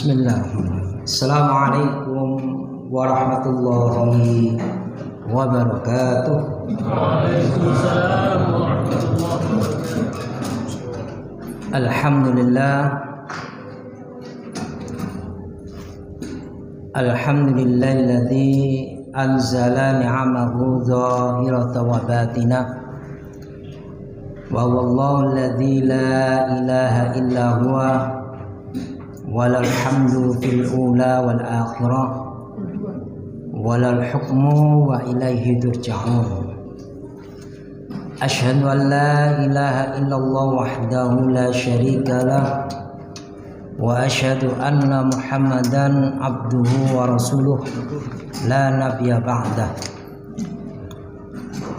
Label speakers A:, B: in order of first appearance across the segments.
A: Bismillahirrahmanirrahim. Assalamualaikum warahmatullahi wabarakatuh.
B: Waalaikumsalam warahmatullahi wabarakatuh.
A: Alhamdulillahilladzi anzala ni'amahu zahiratan wa batinah. Wa wallahu alladzi la ilaha illa huwa walal hamdu fil ula wal akhirah walal hukmu wa ilaihi turja'un. Asyhadu an la ilaha illallah wahdahu la syarika lah wa asyhadu anna Muhammadan abduhu wa rasuluh la nabiyya ba'dah.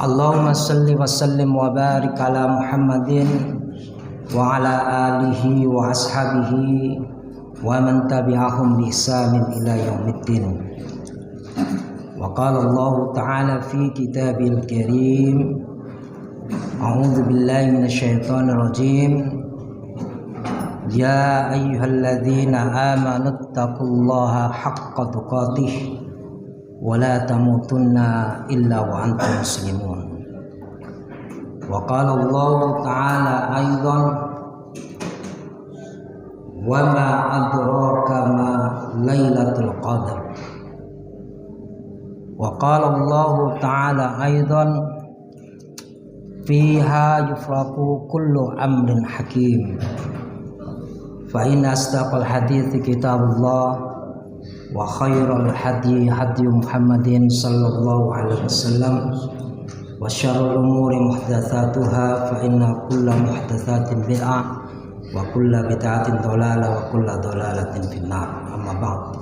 A: Allahumma salli wa sallim wa barik ala Muhammadin wa ala alihi wa ashabihi wa man tabi'ahum bi ihsanin ila yaumiddin. Wa qala Allah ta'ala fi kitabil karim, a'udzu billahi minasyaitonir rajim, ya ayyuhalladzina amanu taqullaha haqqa tuqatih wa la tamutunna illa wa antum muslimun. Wa qala Allah ta'ala aidan, wa ma adraka ma lailatul qadar. Wa qala Allah ta'ala aidan, fiha yufraqu kullu amrin hakim. Fa inna asdaqal hadithi kitabullah wa khairal hadi hadi Muhammadin sallallahu alaihi wasallam wa syarrul umuri muhdatsatuha fa inna kulla muhdatsatin bid'ah wa kulla bid'atin dhalalah wa kulla dhalalatin finnar. Amma ba'd.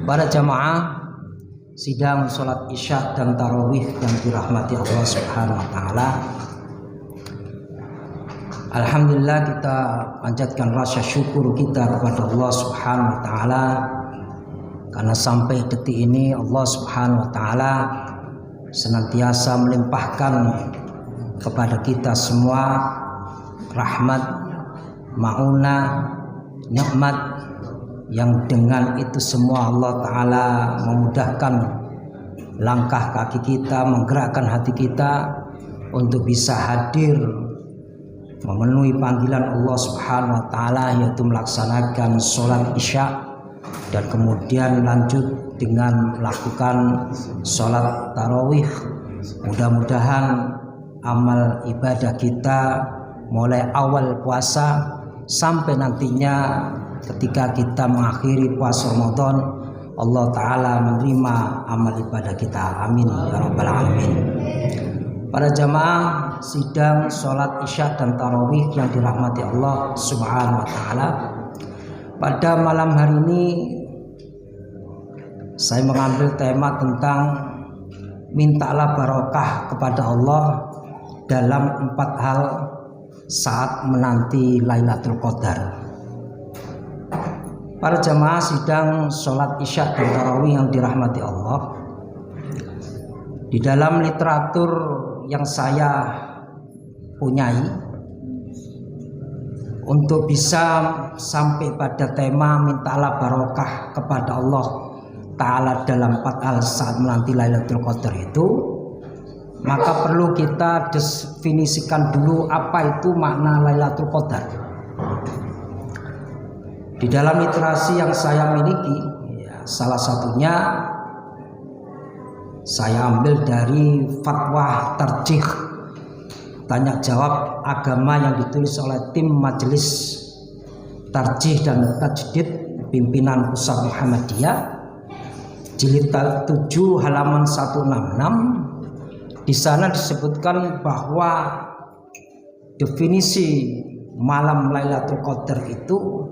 A: Para jamaah sidang salat Isya dan tarawih yang dirahmati Allah Subhanahu wa taala, alhamdulillah kita panjatkan rasa syukur kita kepada Allah Subhanahu wa taala karena sampai detik ini Allah Subhanahu wa taala senantiasa melimpahkan kepada kita semua rahmat, maunah, nikmat yang dengan itu semua Allah Ta'ala memudahkan langkah kaki kita, menggerakkan hati kita untuk bisa hadir memenuhi panggilan Allah Subhanahu wa Ta'ala, yaitu melaksanakan sholat Isya dan kemudian lanjut dengan melakukan sholat tarawih. Mudah-mudahan amal ibadah kita mulai awal puasa sampai nantinya ketika kita mengakhiri puasa Ramadan, Allah Ta'ala menerima amal ibadah kita. Amin ya rabbal alamin. Para jamaah sidang sholat Isya dan tarawih yang dirahmati Allah Subhanahu wa Ta'ala, pada malam hari ini saya mengambil tema tentang mintalah barokah kepada Allah dalam 4 hal saat menanti Lailatul Qadar. Para jamaah sidang sholat Isya dan tarawih yang dirahmati Allah, di dalam literatur yang saya punyai untuk bisa sampai pada tema mintalah barokah kepada Allah Ta'ala dalam 4 hal saat menanti Lailatul Qadar itu, maka perlu kita definisikan dulu apa itu makna Lailatul Qadar. Di dalam literasi yang saya miliki, salah satunya saya ambil dari fatwa tarjih tanya jawab agama yang ditulis oleh tim Majelis Tarjih dan Tajdid Pimpinan Pusat Muhammadiyah, jilid 7 halaman 166. Di sana disebutkan bahwa definisi malam Lailatul Qadar itu,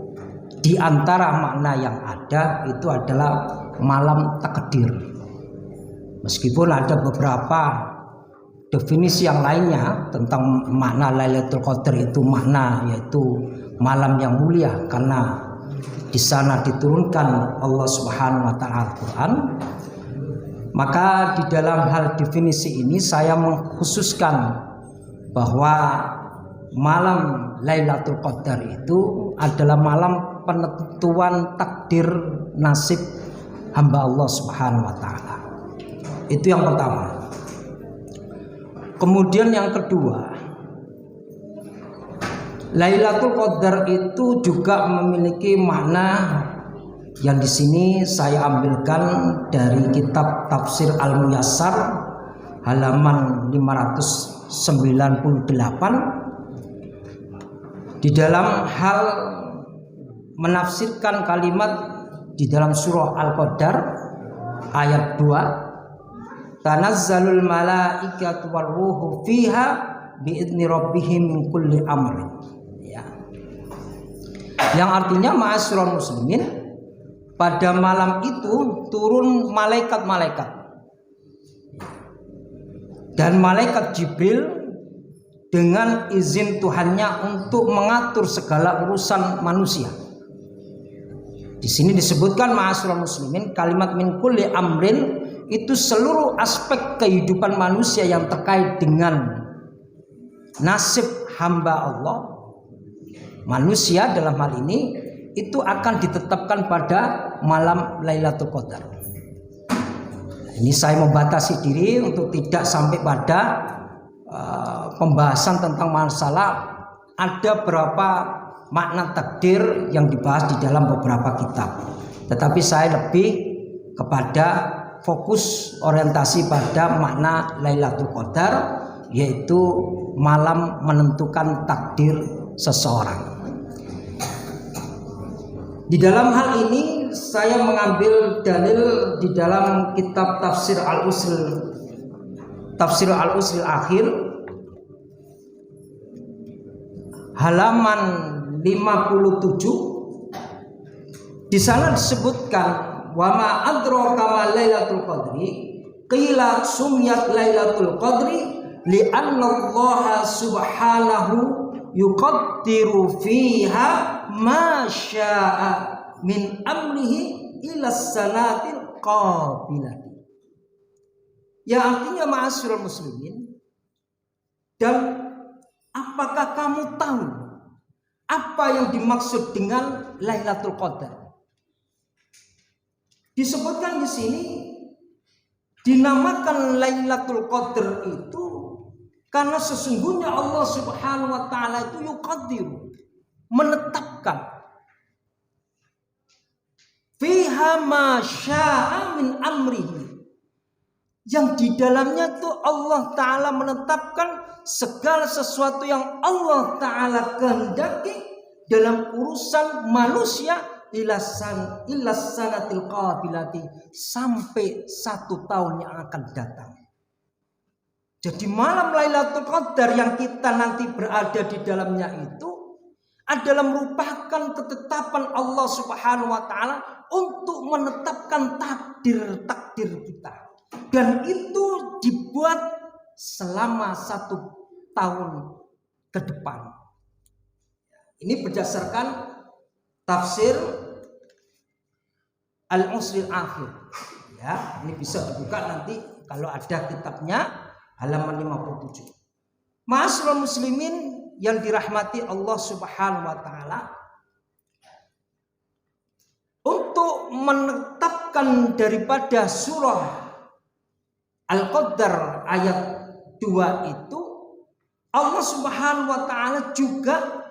A: di antara makna yang ada itu adalah malam takdir. Meskipun ada beberapa definisi yang lainnya tentang makna Lailatul Qadar itu, makna yaitu malam yang mulia, karena di sana diturunkan Allah Subhanahu wa Ta'ala Al-Quran. Maka di dalam hal definisi ini saya mengkhususkan bahwa malam Lailatul Qadar itu adalah malam penentuan takdir nasib hamba Allah Subhanahu wa taala. Itu yang pertama. Kemudian yang kedua, Lailatul Qadar itu juga memiliki makna yang di sini saya ambilkan dari kitab Tafsir Al-Muyassar halaman 598 di dalam hal menafsirkan kalimat di dalam surah Al-Qadar ayat 2, tanazzalul malaikatu warruhu fiha biidzni rabbihim min kulli amrin, ya. Yang artinya ma'asyiral muslimin, pada malam itu turun malaikat-malaikat dan malaikat Jibril dengan izin Tuhannya untuk mengatur segala urusan manusia. Di sini disebutkan ma'asyiral muslimin, kalimat min kulli amrin itu seluruh aspek kehidupan manusia yang terkait dengan nasib hamba Allah. Manusia dalam hal ini itu akan ditetapkan pada malam Lailatul Qadar. Ini saya membatasi diri untuk tidak sampai pada pembahasan tentang masalah ada berapa makna takdir yang dibahas di dalam beberapa kitab. Tetapi saya lebih kepada fokus orientasi pada makna Lailatul Qadar, yaitu malam menentukan takdir seseorang. Di dalam hal ini saya mengambil dalil di dalam kitab Tafsir Al-Usul Akhir halaman 57. Di sana disebutkan wa ma adraka ma Lailatul Qadri qila sumyat Lailatul Qadri li anna Allah subhanahu yuqaddiru fiha ma syaa min amrihi ila sanatil qabilati. Ya, artinya ma'asyiral muslimin, dan apakah kamu tahu apa yang dimaksud dengan Lailatul Qadar? Disebutkan di sini dinamakan Lailatul Qadar itu karena sesungguhnya Allah Subhanahu wa taala itu yuqaddiru, menetapkan fiha ma syaa min amrihi, yang di dalamnya tuh Allah taala menetapkan segala sesuatu yang Allah taala kehendaki dalam urusan manusia ila sanatil qabilati, sampai 1 tahun yang akan datang. Jadi malam Lailatul Qadar yang kita nanti berada di dalamnya itu adalah merupakan ketetapan Allah Subhanahu wa taala untuk menetapkan takdir kita. Dan itu dibuat selama 1 tahun ke depan. Ini berdasarkan tafsir Al-Usul Akhir. Ya, ini bisa dibuka nanti kalau ada kitabnya, halaman 57. Ma'asyiral muslimin yang dirahmati Allah Subhanahu wa taala, untuk menetapkan daripada surah Al-Qadar ayat 2 itu, Allah Subhanahu wa taala juga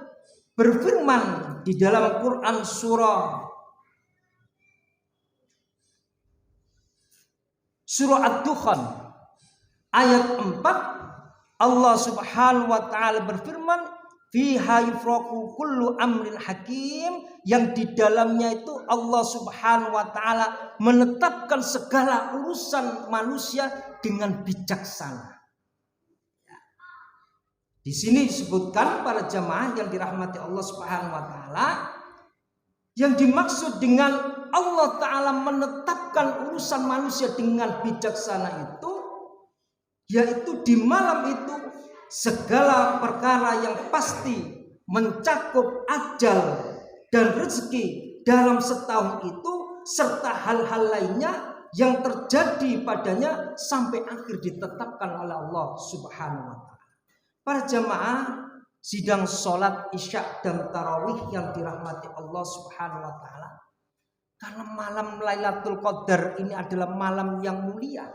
A: berfirman di dalam Quran surah Ad-Dukhan ayat 4, Allah Subhanahu wa taala berfirman fiha yufraqu kullu amrin hakim, yang di dalamnya itu Allah Subhanahu wa taala menetapkan segala urusan manusia dengan bijaksana. Di sini disebutkan para jamaah yang dirahmati Allah Subhanahu wa taala, yang dimaksud dengan Allah taala menetapkan urusan manusia dengan bijaksana itu, yaitu di malam itu segala perkara yang pasti mencakup ajal dan rezeki dalam setahun itu, serta hal-hal lainnya yang terjadi padanya sampai akhir ditetapkan oleh Allah Subhanahu wa taala. Para jamaah sidang sholat isya dan tarawih yang dirahmati Allah Subhanahu wa taala. Karena malam Lailatul Qadar ini adalah malam yang mulia.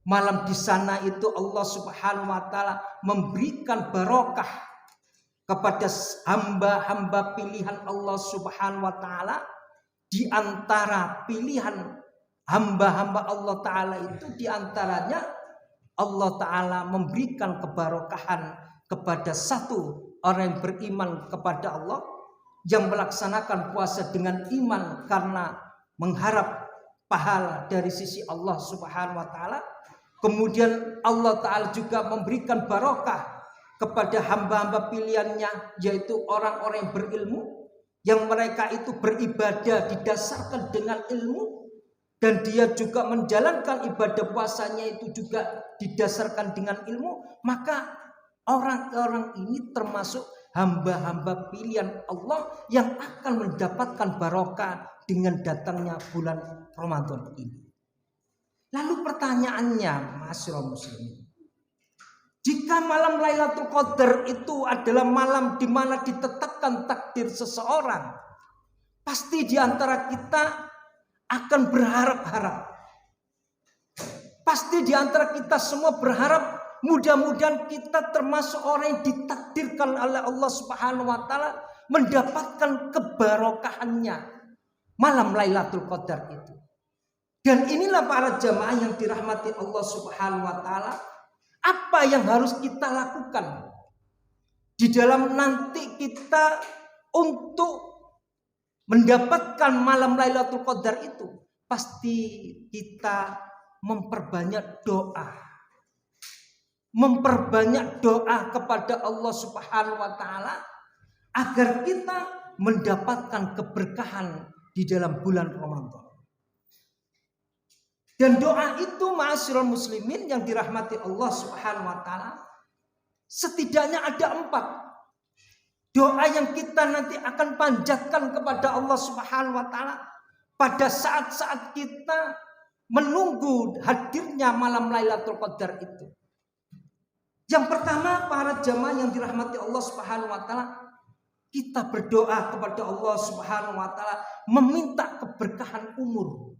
A: Malam di sana itu Allah Subhanahu wa taala memberikan barokah kepada hamba-hamba pilihan Allah Subhanahu wa taala. Di antara pilihan hamba-hamba Allah taala itu di antaranya Allah taala memberikan kebarokahan kepada satu orang yang beriman kepada Allah, yang melaksanakan puasa dengan iman karena mengharap pahala dari sisi Allah Subhanahu wa taala. Kemudian Allah taala juga memberikan barokah kepada hamba-hamba pilihannya, yaitu orang-orang yang berilmu, yang mereka itu beribadah didasarkan dengan ilmu, dan dia juga menjalankan ibadah puasanya itu juga didasarkan dengan ilmu. Maka orang-orang ini termasuk hamba-hamba pilihan Allah yang akan mendapatkan barokah dengan datangnya bulan Ramadan ini. Lalu pertanyaannya, masyaallah muslimin, jika malam Lailatul Qadar itu adalah malam di mana ditetapkan takdir seseorang, pasti di antara kita akan berharap-harap. Pasti di antara kita semua berharap mudah-mudahan kita termasuk orang yang ditakdirkan oleh Allah Subhanahu wa taala mendapatkan kebarokahannya malam Lailatul Qadar itu. Dan inilah para jamaah yang dirahmati Allah Subhanahu wa taala, apa yang harus kita lakukan di dalam nanti kita untuk mendapatkan malam Lailatul Qadar itu. Pasti kita memperbanyak doa. Memperbanyak doa kepada Allah Subhanahu wa taala agar kita mendapatkan keberkahan di dalam bulan Ramadan. Dan doa itu ma'asyiral muslimin yang dirahmati Allah Subhanahu wa taala, setidaknya ada 4 doa yang kita nanti akan panjatkan kepada Allah Subhanahu wa taala pada saat-saat kita menunggu hadirnya malam Lailatul Qadar itu. Yang pertama, para jamaah yang dirahmati Allah Subhanahu wa taala, kita berdoa kepada Allah Subhanahu wa taala meminta keberkahan umur.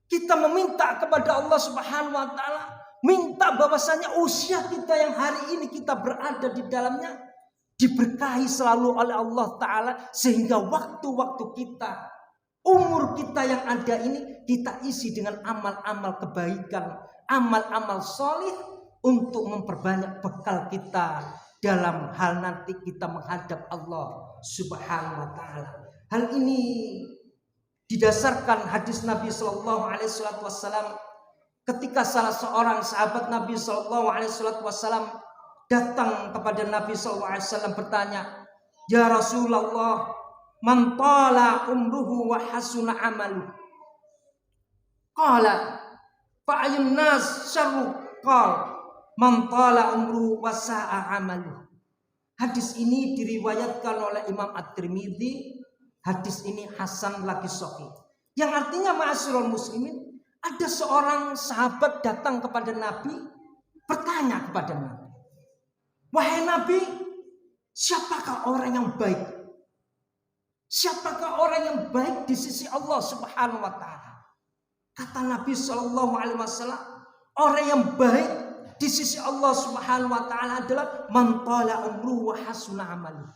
A: Kita meminta kepada Allah Subhanahu wa taala, minta bahwasanya usia kita yang hari ini kita berada di dalamnya diberkahi selalu oleh Allah taala, sehingga waktu-waktu kita, umur kita yang ada ini kita isi dengan amal-amal kebaikan, amal-amal solih, untuk memperbanyak bekal kita dalam hal nanti kita menghadap Allah Subhanahu wa taala. Hal ini didasarkan hadis Nabi sallallahu alaihi wasallam ketika salah seorang sahabat Nabi sallallahu alaihi wasallam datang kepada Nabi sallallahu alaihi wasallam bertanya, "Ya Rasulullah, man tala umruhu wa hasuna amaluhu?" Qala, "Fa ayyun nas syarru?" Qala, "Man tala umru wa sa'a amaluh." Hadis ini diriwayatkan oleh Imam At-Tirmidzi. Hadis ini hasan lagi sahih. Yang artinya ma'asyiral muslimin, ada seorang sahabat datang kepada Nabi, bertanya kepada Nabi, "Wahai Nabi, siapakah orang yang baik? Siapakah orang yang baik di sisi Allah Subhanahu wa taala?" Kata Nabi sallallahu alaihi wasallam, orang yang baik di sisi Allah Subhanahu wa taala adalah man tala umruhu wa hasuna amaluh.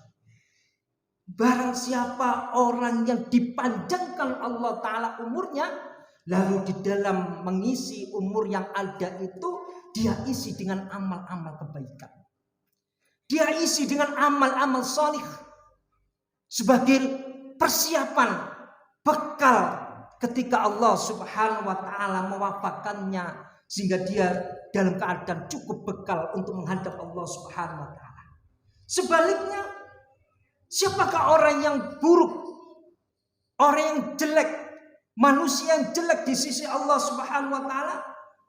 A: Barang siapa orang yang dipanjangkan Allah taala umurnya, lalu di dalam mengisi umur yang ada itu dia isi dengan amal-amal kebaikan. Dia isi dengan amal-amal salih sebagai persiapan bekal ketika Allah Subhanahu wa taala mewafatkannya, sehingga dia dalam keadaan cukup bekal untuk menghadap Allah Subhanahu wa taala. Sebaliknya, siapakah orang yang buruk, orang yang jelek, manusia yang jelek di sisi Allah Subhanahu wa taala?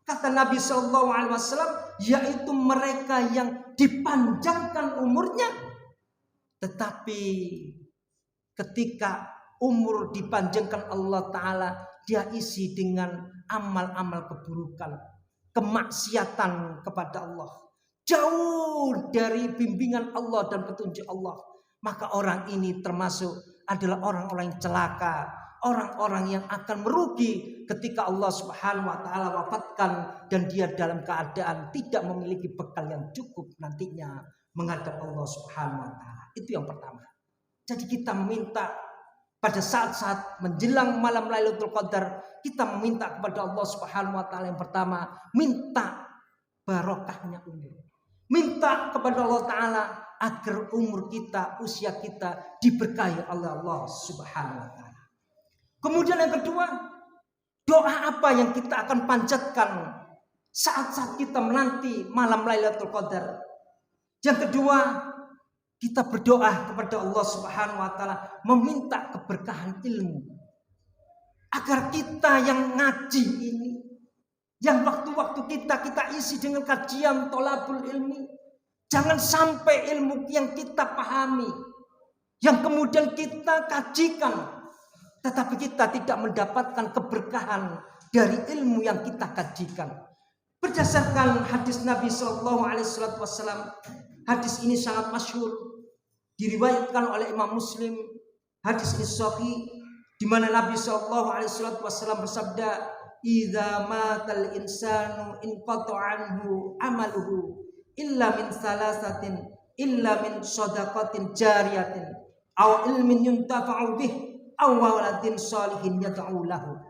A: Kata Nabi sallallahu alaihi wasallam, yaitu mereka yang dipanjangkan umurnya, tetapi ketika umur dipanjangkan Allah taala, dia isi dengan amal-amal keburukan, kemaksiatan kepada Allah. jauh dari bimbingan Allah dan petunjuk Allah, maka orang ini termasuk adalah orang-orang yang celaka, orang-orang yang akan merugi ketika Allah Subhanahu wa taala wafatkan dan dia dalam keadaan tidak memiliki bekal yang cukup nantinya menghadap Allah Subhanahu wa taala. Itu yang pertama. Jadi kita meminta pada saat-saat menjelang malam Lailatul Qadar, kita meminta kepada Allah Subhanahu wa taala yang pertama, minta barokahnya umur. Minta kepada Allah taala agar umur kita, usia kita diberkahi oleh Allah Subhanahu wa taala. Kemudian yang kedua, doa apa yang kita akan panjatkan saat-saat kita menanti malam Lailatul Qadar? Yang kedua, kita berdoa kepada Allah Subhanahu wa taala meminta keberkahan ilmu. Agar kita yang ngaji ini, yang waktu-waktu kita isi dengan kajian tholabul ilmi, jangan sampai ilmu yang kita pahami, yang kemudian kita kajikan, tetapi kita tidak mendapatkan keberkahan dari ilmu yang kita kajikan. Berdasarkan hadis Nabi Shallallahu Alaihi Wasallam, hadis ini sangat masyhur, diriwayatkan oleh Imam Muslim. Hadis ini sahih, di mana Nabi Shallallahu Alaihi Wasallam bersabda, "Idza matal insanu inqata anhu amaluhu illa min salasatin, illa min shadaqatin jariyatin, aw ilmin yuntafa'u bih, aw waladin shalihin yad'u lahu."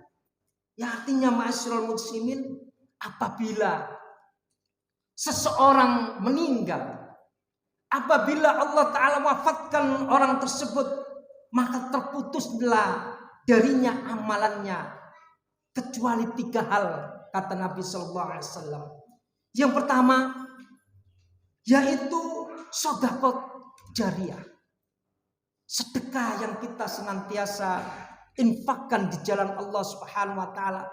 A: Ya, artinya ma'asyiral muslimin, apabila seseorang meninggal, apabila Allah Ta'ala wafatkan orang tersebut, maka terputuslah darinya amalannya kecuali 3 hal, kata Nabi Sallallahu Alaihi Wasallam. Yang pertama yaitu sedekah jariyah, sedekah yang kita senantiasa infakkan di jalan Allah Subhanahu wa taala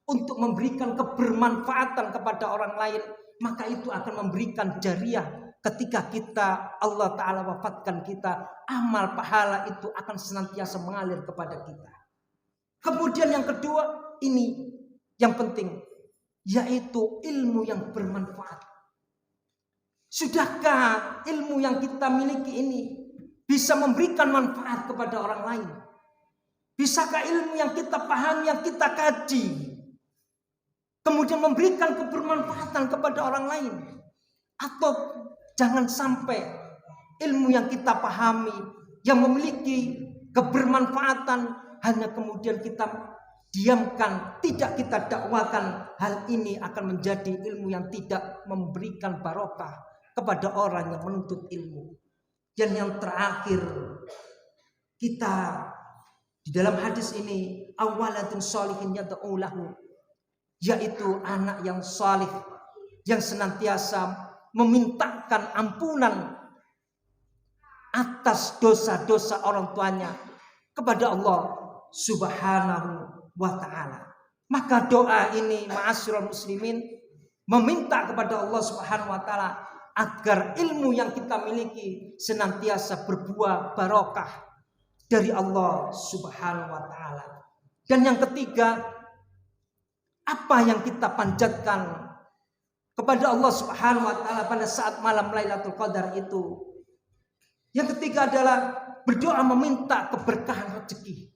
A: untuk memberikan kebermanfaatan kepada orang lain, maka itu akan memberikan jariyah. Ketika kita Allah Ta'ala wafatkan kita, amal pahala itu akan senantiasa mengalir kepada kita. Kemudian yang kedua, ini yang penting, yaitu ilmu yang bermanfaat. Sudahkah ilmu yang kita miliki ini bisa memberikan manfaat kepada orang lain? Bisakah ilmu yang kita pahami, yang kita kaji, kemudian memberikan kebermanfaatan kepada orang lain? Atau jangan sampai ilmu yang kita pahami, yang memiliki kebermanfaatan, hanya kemudian kita diamkan, tidak kita dakwakan. Hal ini akan menjadi ilmu yang tidak memberikan barokah kepada orang yang menuntut ilmu. Dan yang terakhir, kita di dalam hadis ini, awaladun sholihin yad'u lahu, yaitu anak yang salih yang senantiasa memintakan ampunan atas dosa-dosa orang tuanya kepada Allah Subhanahu wa ta'ala. Maka doa ini, ma'asyiral muslimin, meminta kepada Allah Subhanahu wa ta'ala agar ilmu yang kita miliki senantiasa berbuah barokah dari Allah Subhanahu wa ta'ala. Dan yang ketiga, apa yang kita panjatkan kepada Allah Subhanahu wa ta'ala pada saat malam Lailatul Qadar itu? Yang ketiga adalah berdoa meminta keberkahan rezeki.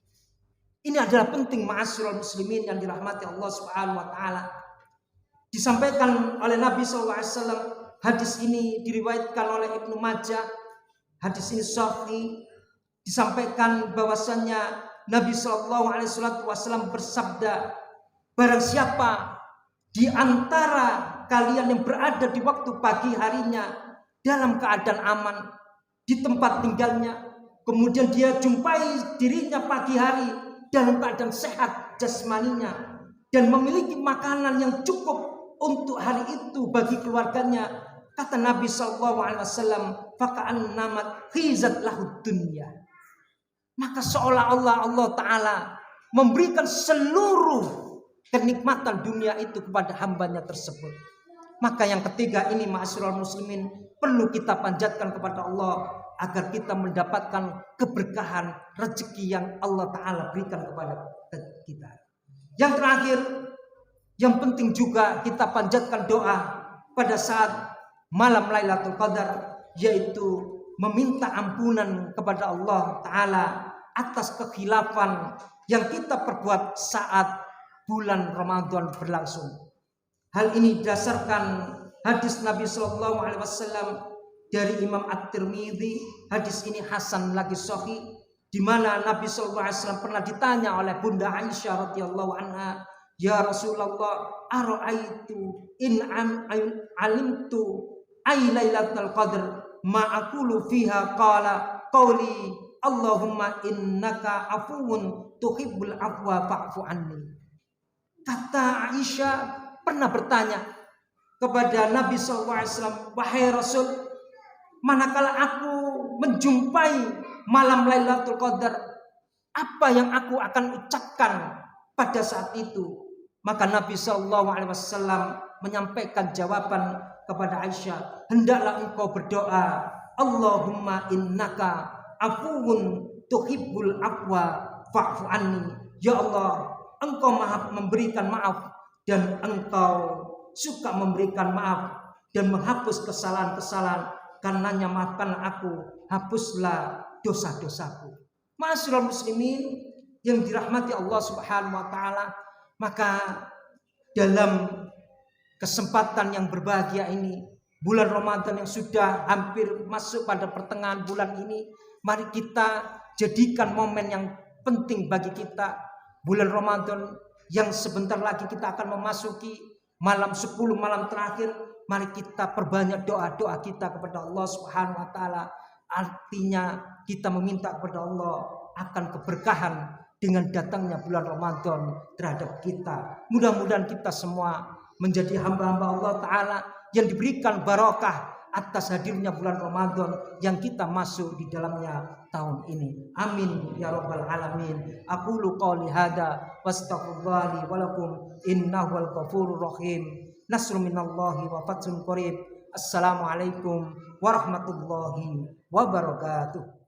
A: Ini adalah penting, ma'asyiral muslimin yang dirahmati Allah Subhanahu wa ta'ala. Disampaikan oleh Nabi SAW. Hadis ini diriwayatkan oleh Ibnu Majah. Hadis ini sahih. Disampaikan bahwasannya Nabi SAW bersabda, barang siapa di antara kalian yang berada di waktu pagi harinya dalam keadaan aman di tempat tinggalnya, kemudian dia jumpai dirinya pagi hari dalam keadaan sehat jasmaninya dan memiliki makanan yang cukup untuk hari itu bagi keluarganya, kata Nabi SAW, faka'annamat khizat lahud dunya, maka seolah-olah Allah Ta'ala memberikan seluruh kenikmatan dunia itu kepada hambanya tersebut. Maka yang ketiga ini, ma'asyiral muslimin, perlu kita panjatkan kepada Allah agar kita mendapatkan keberkahan rezeki yang Allah Ta'ala berikan kepada kita. Yang terakhir, yang penting juga kita panjatkan doa pada saat malam Lailatul Qadar, yaitu meminta ampunan kepada Allah Ta'ala atas kekhilafan yang kita perbuat saat bulan Ramadan berlangsung. Hal ini didasarkan hadis Nabi Sallallahu Alaihi Wasallam dari Imam At-Tirmidzi. Hadis ini hasan lagi sahih, di mana Nabi Sallallahu Alaihi Wasallam pernah ditanya oleh Bunda Aisyah radhiyallahu anha, ya Rasulullah, ara'aitu in alimtu ay lailatul qadr ma aqulu fiha, qala qawli Allahumma innaka afuwun tuhibbul afwa fa'fu anni. Kata Aisyah pernah bertanya kepada Nabi SAW, wahai Rasul, manakala aku menjumpai malam Lailatul Qadar, apa yang aku akan ucapkan pada saat itu? Maka Nabi SAW menyampaikan jawaban kepada Aisyah, hendaklah engkau berdoa, Allahumma innaka afuwun tuhibbul afwa fa'fu anni. Ya Allah, engkau maha memberikan maaf dan engkau suka memberikan maaf dan menghapus kesalahan-kesalahan. Karenanya maafkan aku, hapuslah dosa-dosaku. Ma'asyiral muslimin yang dirahmati Allah Subhanahu wa taala, maka dalam kesempatan yang berbahagia ini, bulan Ramadan yang sudah hampir masuk pada pertengahan bulan ini, mari kita jadikan momen yang penting bagi kita. Bulan Ramadan yang sebentar lagi kita akan memasuki malam 10 malam terakhir, mari kita perbanyak doa-doa kita kepada Allah Subhanahu wa taala. Artinya kita meminta kepada Allah akan keberkahan dengan datangnya bulan Ramadan terhadap kita. Mudah-mudahan kita semua menjadi hamba-hamba Allah Ta'ala yang diberikan barokah atas hadirnya bulan Ramadan yang kita masuk di dalamnya tahun ini. Amin ya rabbal alamin. Aqulu qouli hada wastaghfirullahi wa lakum innahu wal ghafurur rahim. Nasrun minallahi wa fathun qarib. Assalamualaikum warahmatullahi wabarakatuh.